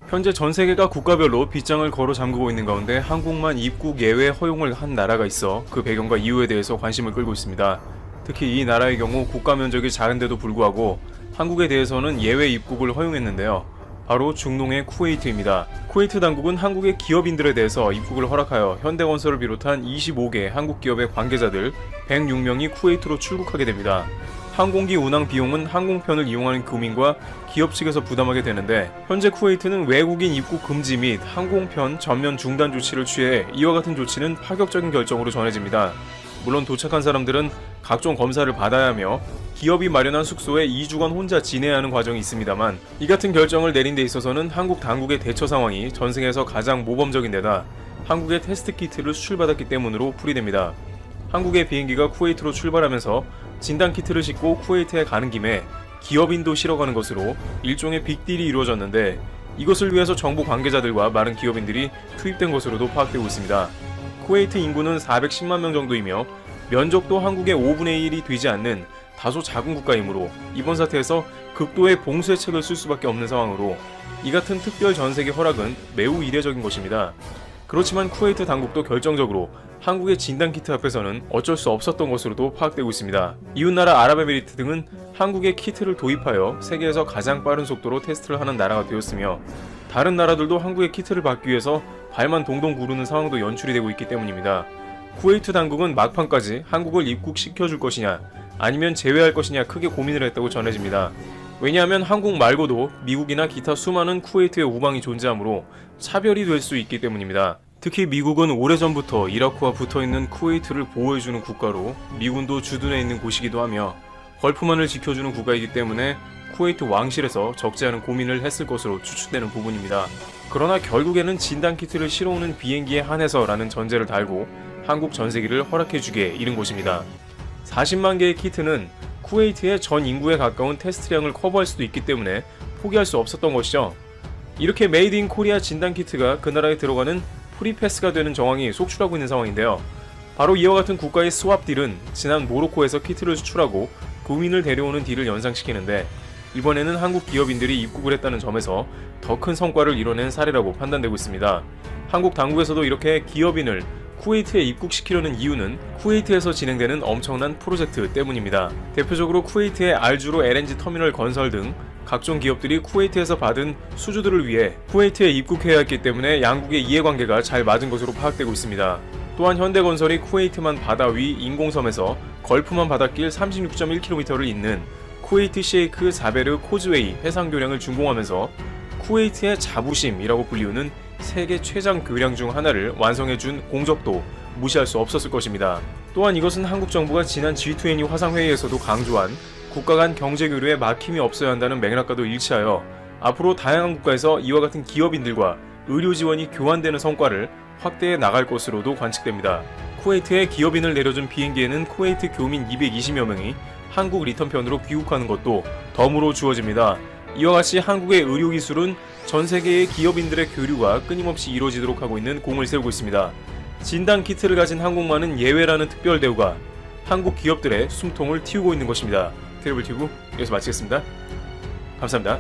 현재 전 세계가 국가별로 빗장을 걸어 잠그고 있는 가운데 한국만 입국 예외 허용을 한 나라가 있어 그 배경과 이유에 대해서 관심을 끌고 있습니다. 특히 이 나라의 경우 국가 면적이 작은데도 불구하고 한국에 대해서는 예외 입국을 허용했는데요. 바로 중동의 쿠웨이트입니다. 쿠웨이트 당국은 한국의 기업인들에 대해서 입국을 허락하여 현대건설을 비롯한 25개 한국 기업의 관계자들 106명이 쿠웨이트로 출국하게 됩니다. 항공기 운항 비용은 항공편을 이용하는 교민과 기업 측에서 부담하게 되는데, 현재 쿠웨이트는 외국인 입국 금지 및 항공편 전면 중단 조치를 취해 이와 같은 조치는 파격적인 결정으로 전해집니다. 물론 도착한 사람들은 각종 검사를 받아야 하며 기업이 마련한 숙소에 2주간 혼자 지내야 하는 과정이 있습니다만, 이 같은 결정을 내린 데 있어서는 한국 당국의 대처 상황이 전 세계에서 가장 모범적인 데다 한국의 테스트 키트를 수출받았기 때문으로 풀이됩니다. 한국의 비행기가 쿠웨이트로 출발하면서 진단 키트를 싣고 쿠웨이트에 가는 김에 기업인도 실어 가는 것으로 일종의 빅딜이 이루어졌는데, 이것을 위해서 정부 관계자들과 많은 기업인들이 투입된 것으로도 파악되고 있습니다. 쿠웨이트 인구는 410만 명 정도이며 면적도 한국의 5분의 1이 되지 않는 다소 작은 국가이므로 이번 사태에서 극도의 봉쇄 책을 쓸 수밖에 없는 상황으로 이 같은 특별 전세계 허락은 매우 이례적인 것입니다. 그렇지만 쿠웨이트 당국도 결정적으로 한국의 진단키트 앞에서는 어쩔 수 없었던 것으로도 파악되고 있습니다. 이웃나라 아랍에미리트 등은 한국의 키트를 도입하여 세계에서 가장 빠른 속도로 테스트를 하는 나라가 되었으며, 다른 나라들도 한국의 키트를 받기 위해서 발만 동동 구르는 상황도 연출이 되고 있기 때문입니다. 쿠웨이트 당국은 막판까지 한국을 입국시켜줄 것이냐 아니면 제외할 것이냐 크게 고민을 했다고 전해집니다. 왜냐하면 한국 말고도 미국이나 기타 수많은 쿠웨이트의 우방이 존재하므로 차별이 될 수 있기 때문입니다. 특히 미국은 오래전부터 이라크와 붙어있는 쿠웨이트를 보호해주는 국가로 미군도 주둔해 있는 곳이기도 하며 걸프만을 지켜주는 국가이기 때문에 쿠웨이트 왕실에서 적지 않은 고민을 했을 것으로 추측되는 부분입니다. 그러나 결국에는 진단키트를 실어오는 비행기에 한해서라는 전제를 달고 한국 전세기를 허락해주기에 이른 것입니다. 40만 개의 키트는 쿠웨이트의 전 인구에 가까운 테스트량을 커버할 수도 있기 때문에 포기할 수 없었던 것이죠. 이렇게 메이드 인 코리아 진단키트가 그 나라에 들어가는 프리패스가 되는 정황이 속출하고 있는 상황인데요. 바로 이와 같은 국가의 스왑 딜은 지난 모로코에서 키트를 수출하고 교민을 데려오는 딜을 연상시키는데, 이번에는 한국 기업인들이 입국을 했다는 점에서 더 큰 성과를 이뤄낸 사례라고 판단되고 있습니다. 한국 당국에서도 이렇게 기업인을 쿠웨이트에 입국시키려는 이유는 쿠웨이트에서 진행되는 엄청난 프로젝트 때문입니다. 대표적으로 쿠웨이트의 알주로 LNG 터미널 건설 등 각종 기업들이 쿠웨이트에서 받은 수주들을 위해 쿠웨이트에 입국해야 했기 때문에 양국의 이해관계가 잘 맞은 것으로 파악되고 있습니다. 또한 현대건설이 쿠웨이트만 바다 위 인공섬에서 걸프만 바닷길 36.1km를 잇는 쿠웨이트 셰이크 자베르 코즈웨이 해상교량을 준공하면서 쿠웨이트의 자부심이라고 불리우는 세계 최장 교량 중 하나를 완성해준 공적도 무시할 수 없었을 것입니다. 또한 이것은 한국 정부가 지난 G20 화상회의에서도 강조한 국가 간 경제교류에 막힘이 없어야 한다는 맥락과도 일치하여 앞으로 다양한 국가에서 이와 같은 기업인들과 의료 지원이 교환되는 성과를 확대해 나갈 것으로도 관측됩니다. 쿠웨이트에 기업인을 내려준 비행기에는 쿠웨이트 교민 220여 명이 한국 리턴편으로 귀국하는 것도 덤으로 주어집니다. 이와 같이 한국의 의료기술은 전 세계의 기업인들의 교류가 끊임없이 이루어지도록 하고 있는 공을 세우고 있습니다. 진단키트를 가진 한국만은 예외라는 특별 대우가 한국 기업들의 숨통을 틔우고 있는 것입니다. 트래블튜브 여기서 마치겠습니다. 감사합니다.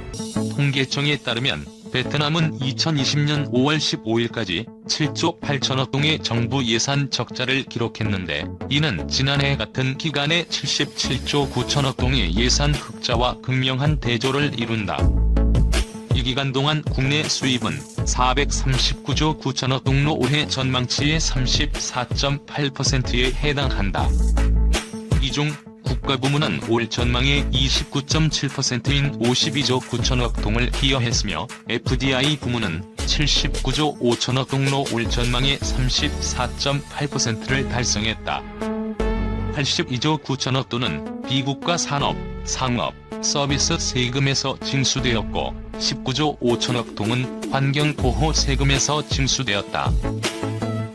통계청에 따르면 베트남은 2020년 5월 15일까지 7조 8천억 동의 정부 예산 적자를 기록했는데, 이는 지난해 같은 기간에 77조 9천억 동의 예산 흑자와 극명한 대조를 이룬다. 이 기간 동안 국내 수입은 439조 9천억 동로 올해 전망치의 34.8%에 해당한다. 이 중 국가부문은 올 전망의 29.7%인 52조 9천억 동을 기여했으며, FDI 부문은 79조 5천억 동로 올 전망의 34.8%를 달성했다. 82조 9천억 돈은 비국가 산업, 상업, 서비스 세금에서 징수되었고, 19조 5천억 동은 환경보호 세금에서 징수되었다.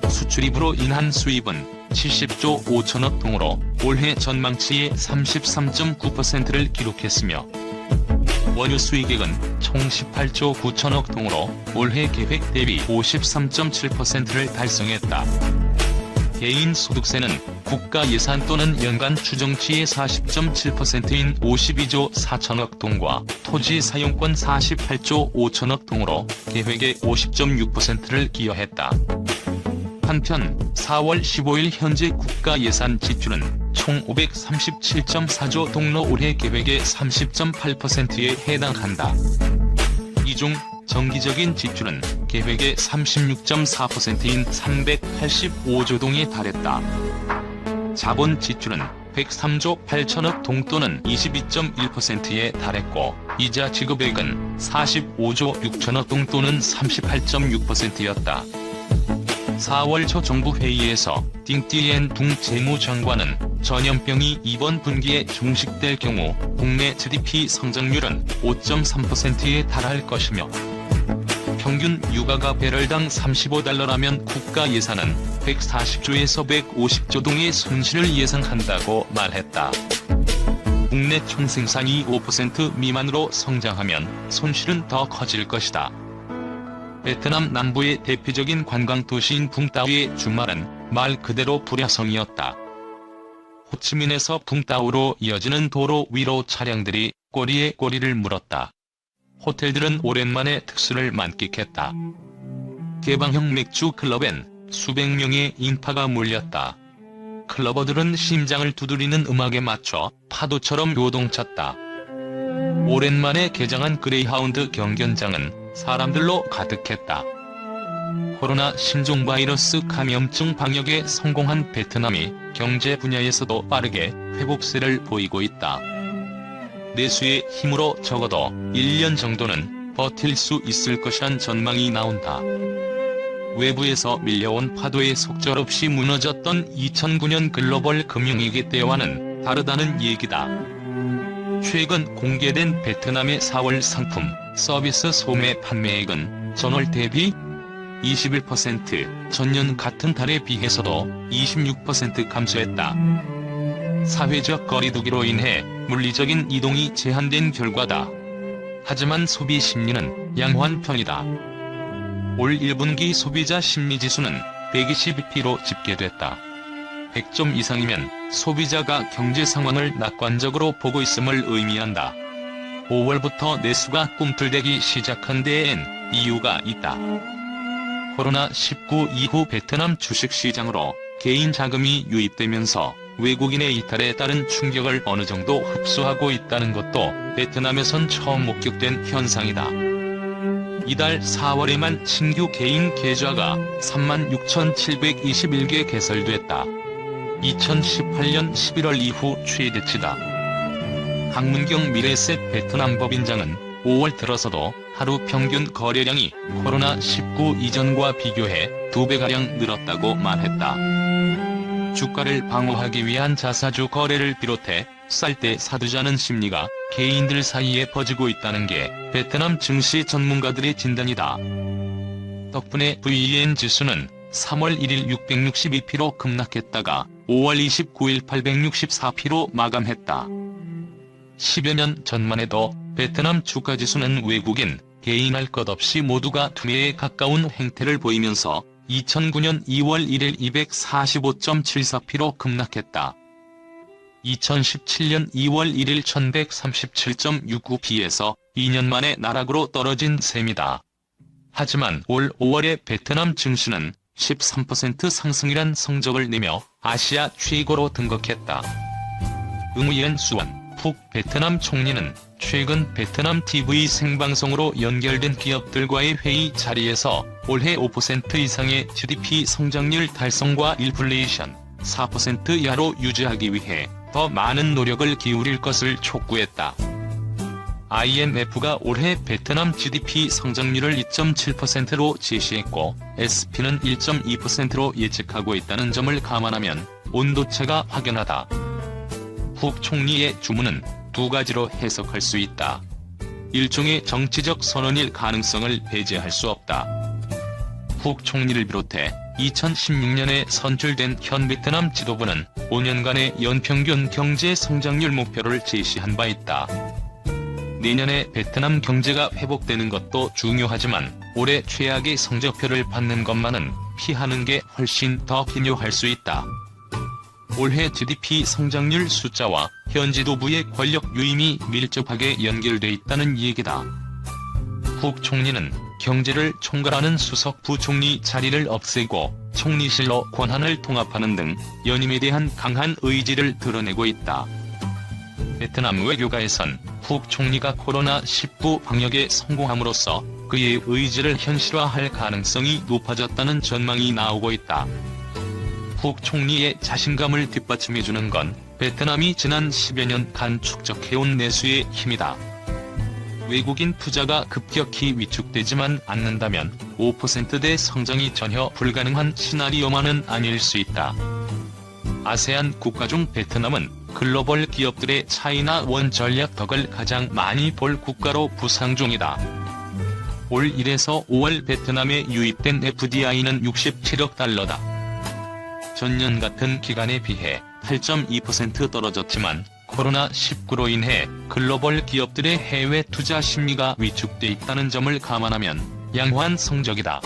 수출입으로 인한 수입은 70조 5천억 동으로 올해 전망치의 33.9%를 기록했으며, 원유 수익액은 총 18조 9천억 동으로 올해 계획 대비 53.7%를 달성했다. 개인 소득세는 국가 예산 또는 연간 추정치의 40.7%인 52조 4천억 동과 토지 사용권 48조 5천억 동으로 계획의 50.6%를 기여했다. 한편 4월 15일 현재 국가 예산 지출은 총 537.4조 동로 올해 계획의 30.8%에 해당한다. 이 중 정기적인 지출은 계획의 36.4%인 385조 동에 달했다. 자본 지출은 103조 8천억 동 또는 22.1%에 달했고 이자 지급액은 45조 6천억 동 또는 38.6%였다. 4월 초 정부 회의에서 띵띠엔 둥 재무장관은 전염병이 이번 분기에 종식될 경우 국내 GDP 성장률은 5.3%에 달할 것이며 평균 육아가 배럴당 $35라면 국가 예산은 140조에서 150조 동의 손실을 예상한다고 말했다. 국내 총생산이 5% 미만으로 성장하면 손실은 더 커질 것이다. 베트남 남부의 대표적인 관광도시인 붕따오의 주말은 말 그대로 불야성이었다. 호치민에서 붕따오로 이어지는 도로 위로 차량들이 꼬리에 꼬리를 물었다. 호텔들은 오랜만에 특수를 만끽했다. 개방형 맥주 클럽엔 수백 명의 인파가 몰렸다. 클러버들은 심장을 두드리는 음악에 맞춰 파도처럼 요동쳤다. 오랜만에 개장한 그레이하운드 경견장은 사람들로 가득했다. 코로나 신종 바이러스 감염증 방역에 성공한 베트남이 경제 분야에서도 빠르게 회복세를 보이고 있다. 내수의 힘으로 적어도 1년 정도는 버틸 수 있을 것이란 전망이 나온다. 외부에서 밀려온 파도에 속절없이 무너졌던 2009년 글로벌 금융위기 때와는 다르다는 얘기다. 최근 공개된 베트남의 4월 상품, 서비스 소매 판매액은 전월 대비 21%, 전년 같은 달에 비해서도 26% 감소했다. 사회적 거리두기로 인해 물리적인 이동이 제한된 결과다. 하지만 소비 심리는 양호한 편이다. 올 1분기 소비자 심리지수는 122피로 집계됐다. 100점 이상이면 소비자가 경제 상황을 낙관적으로 보고 있음을 의미한다. 5월부터 내수가 꿈틀대기 시작한 데엔 이유가 있다. 코로나19 이후 베트남 주식시장으로 개인 자금이 유입되면서 외국인의 이탈에 따른 충격을 어느 정도 흡수하고 있다는 것도 베트남에선 처음 목격된 현상이다. 이달 4월에만 신규 개인 계좌가 36,721개 개설됐다. 2018년 11월 이후 최대치다. 강문경 미래셋 베트남 법인장은 5월 들어서도 하루 평균 거래량이 코로나19 이전과 비교해 2배가량 늘었다고 말했다. 주가를 방어하기 위한 자사주 거래를 비롯해 쌀 때 사두자는 심리가 개인들 사이에 퍼지고 있다는 게 베트남 증시 전문가들의 진단이다. 덕분에 VN 지수는 3월 1일 662피로 급락했다가 5월 29일 864피로 마감했다. 10여 년 전만 해도 베트남 주가지수는 외국인, 개인 할 것 없이 모두가 투매에 가까운 행태를 보이면서 2009년 2월 1일 245.74피로 급락했다. 2017년 2월 1일 1137.69피에서 2년 만에 나락으로 떨어진 셈이다. 하지만 올 5월에 베트남 증시는 13% 상승이란 성적을 내며 아시아 최고로 등극했다. 응우옌 수원 북 베트남 총리는 최근 베트남 TV 생방송으로 연결된 기업들과의 회의 자리에서 올해 5% 이상의 GDP 성장률 달성과 인플레이션 4% 이하로 유지하기 위해 더 많은 노력을 기울일 것을 촉구했다. IMF가 올해 베트남 GDP 성장률을 2.7%로 제시했고 SP는 1.2%로 예측하고 있다는 점을 감안하면 온도차가 확연하다. 북 총리의 주문은 두 가지로 해석할 수 있다. 일종의 정치적 선언일 가능성을 배제할 수 없다. 북 총리를 비롯해 2016년에 선출된 현 베트남 지도부는 5년간의 연평균 경제 성장률 목표를 제시한 바 있다. 내년에 베트남 경제가 회복되는 것도 중요하지만 올해 최악의 성적표를 받는 것만은 피하는 게 훨씬 더 기묘할 수 있다. 올해 GDP 성장률 숫자와 현 지도부의 권력 유임이 밀접하게 연결돼 있다는 얘기다. 국 총리는 경제를 총괄하는 수석 부총리 자리를 없애고 총리실로 권한을 통합하는 등 연임에 대한 강한 의지를 드러내고 있다. 베트남 외교가에선 국 총리가 코로나19 방역에 성공함으로써 그의 의지를 현실화할 가능성이 높아졌다는 전망이 나오고 있다. 국 총리의 자신감을 뒷받침해주는 건 베트남이 지난 10여 년간 축적해온 내수의 힘이다. 외국인 투자가 급격히 위축되지만 않는다면 5%대 성장이 전혀 불가능한 시나리오만은 아닐 수 있다. 아세안 국가 중 베트남은 글로벌 기업들의 차이나 원 전략 덕을 가장 많이 볼 국가로 부상 중이다. 올 1에서 5월 베트남에 유입된 FDI는 67억 달러다. 전년 같은 기간에 비해 8.2% 떨어졌지만 코로나19로 인해 글로벌 기업들의 해외 투자 심리가 위축돼 있다는 점을 감안하면 양호한 성적이다.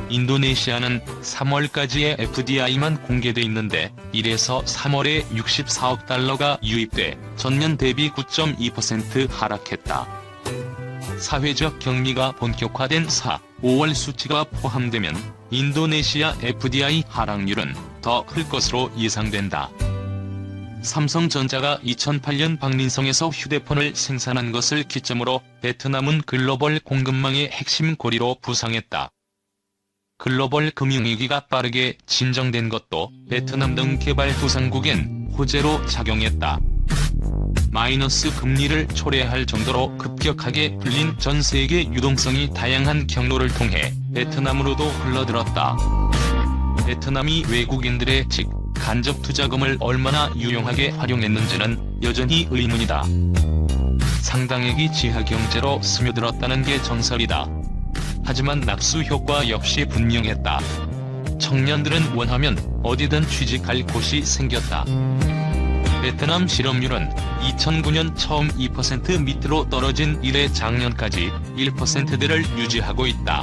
인도네시아는 3월까지의 FDI만 공개돼 있는데 1에서 3월에 64억 달러가 유입돼 전년 대비 9.2% 하락했다. 사회적 격리가 본격화된 4, 5월 수치가 포함되면 인도네시아 FDI 하락률은 더 클 것으로 예상된다. 삼성전자가 2008년 박린성에서 휴대폰을 생산한 것을 기점으로 베트남은 글로벌 공급망의 핵심 고리로 부상했다. 글로벌 금융위기가 빠르게 진정된 것도 베트남 등 개발도상국엔 호재로 작용했다. 마이너스 금리를 초래할 정도로 급격하게 풀린 전 세계 유동성이 다양한 경로를 통해 베트남으로도 흘러들었다. 베트남이 외국인들의 간접 투자금을 얼마나 유용하게 활용했는지는 여전히 의문이다. 상당액이 지하 경제로 스며들었다는 게 정설이다. 하지만 낙수 효과 역시 분명했다. 청년들은 원하면 어디든 취직할 곳이 생겼다. 베트남 실업률은 2009년 처음 2% 밑으로 떨어진 이래 작년까지 1%대를 유지하고 있다.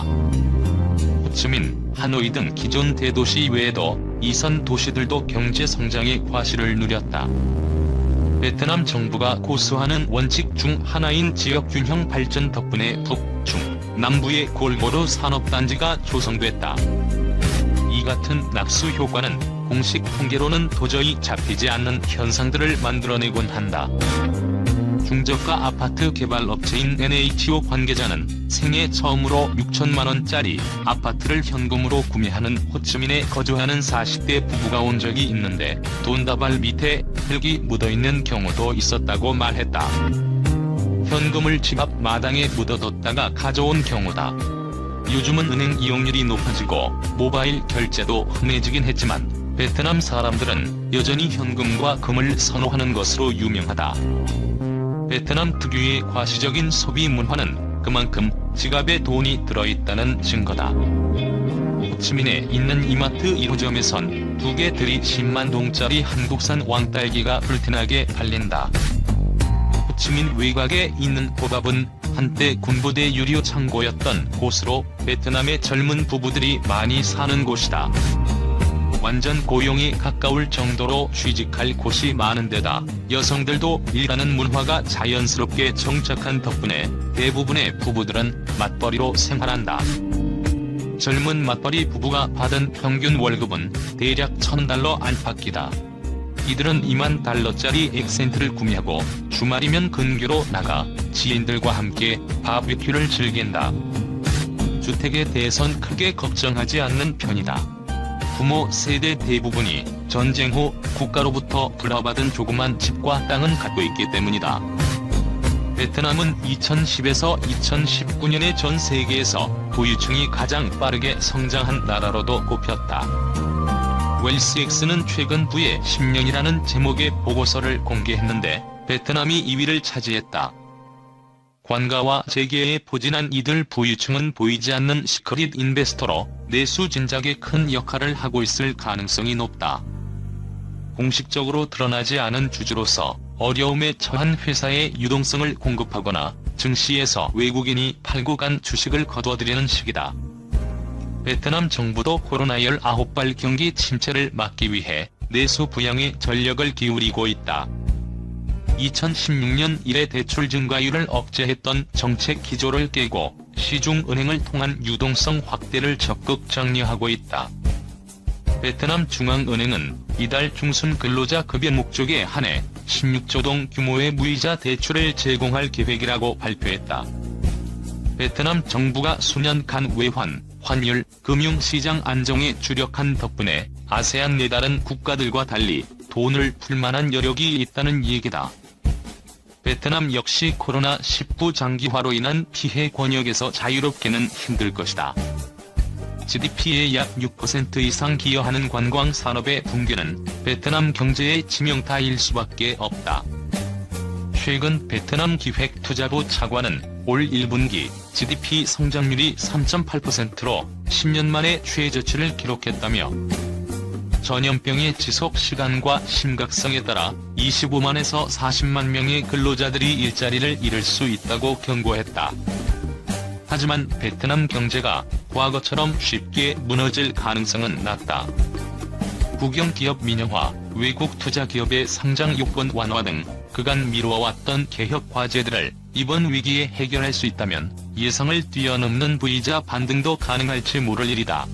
호치민, 하노이 등 기존 대도시 외에도 이선 도시들도 경제 성장의 과실을 누렸다. 베트남 정부가 고수하는 원칙 중 하나인 지역균형 발전 덕분에 북, 중, 남부의 골고루 산업단지가 조성됐다. 이 같은 낙수 효과는 공식 통계로는 도저히 잡히지 않는 현상들을 만들어내곤 한다. 중저가 아파트 개발 업체인 NHO 관계자는 생애 처음으로 6천만원짜리 아파트를 현금으로 구매하는 호치민에 거주하는 40대 부부가 온 적이 있는데 돈다발 밑에 흙이 묻어있는 경우도 있었다고 말했다. 현금을 집 앞 마당에 묻어뒀다가 가져온 경우다. 요즘은 은행 이용률이 높아지고 모바일 결제도 흔해지긴 했지만 베트남 사람들은 여전히 현금과 금을 선호하는 것으로 유명하다. 베트남 특유의 과시적인 소비 문화는 그만큼 지갑에 돈이 들어있다는 증거다. 호치민에 있는 이마트 1호점에선 2개 들이 10만 동짜리 한국산 왕딸기가 불티나게 팔린다. 호치민 외곽에 있는 보밥은 한때 군부대 유료 창고였던 곳으로 베트남의 젊은 부부들이 많이 사는 곳이다. 완전 고용에 가까울 정도로 취직할 곳이 많은 데다 여성들도 일하는 문화가 자연스럽게 정착한 덕분에 대부분의 부부들은 맞벌이로 생활한다. 젊은 맞벌이 부부가 받은 평균 월급은 대략 $1,000 안팎이다. 이들은 2만 달러짜리 액센트를 구매하고 주말이면 근교로 나가 지인들과 함께 바비큐를 즐긴다. 주택에 대해선 크게 걱정하지 않는 편이다. 부모 세대 대부분이 전쟁 후 국가로부터 불화받은 조그만 집과 땅은 갖고 있기 때문이다. 베트남은 2010에서 2019년에 전 세계에서 부유층이 가장 빠르게 성장한 나라로도 꼽혔다. 웰스엑스는 최근 부의 10년이라는 제목의 보고서를 공개했는데 베트남이 2위를 차지했다. 관가와 재계에 포진한 이들 부유층은 보이지 않는 시크릿 인베스터로 내수 진작에 큰 역할을 하고 있을 가능성이 높다. 공식적으로 드러나지 않은 주주로서 어려움에 처한 회사에 유동성을 공급하거나 증시에서 외국인이 팔고 간 주식을 거둬들이는 시기다. 베트남 정부도 코로나19발 경기 침체를 막기 위해 내수 부양에 전력을 기울이고 있다. 2016년 이래 대출 증가율을 억제했던 정책 기조를 깨고 시중은행을 통한 유동성 확대를 적극 장려하고 있다. 베트남 중앙은행은 이달 중순 근로자 급여 목적에 한해 16조 동 규모의 무이자 대출을 제공할 계획이라고 발표했다. 베트남 정부가 수년간 외환, 환율, 금융시장 안정에 주력한 덕분에 아세안 내 다른 국가들과 달리 돈을 풀 만한 여력이 있다는 얘기다. 베트남 역시 코로나19 장기화로 인한 피해 권역에서 자유롭게는 힘들 것이다. GDP의 약 6% 이상 기여하는 관광 산업의 붕괴는 베트남 경제의 치명타일 수밖에 없다. 최근 베트남 기획투자부 차관은 올 1분기 GDP 성장률이 3.8%로 10년 만에 최저치를 기록했다며 전염병의 지속 시간과 심각성에 따라 25만에서 40만 명의 근로자들이 일자리를 잃을 수 있다고 경고했다. 하지만 베트남 경제가 과거처럼 쉽게 무너질 가능성은 낮다. 국영기업 민영화, 외국 투자 기업의 상장 요건 완화 등 그간 미뤄왔던 개혁 과제들을 이번 위기에 해결할 수 있다면 예상을 뛰어넘는 V자 반등도 가능할지 모를 일이다.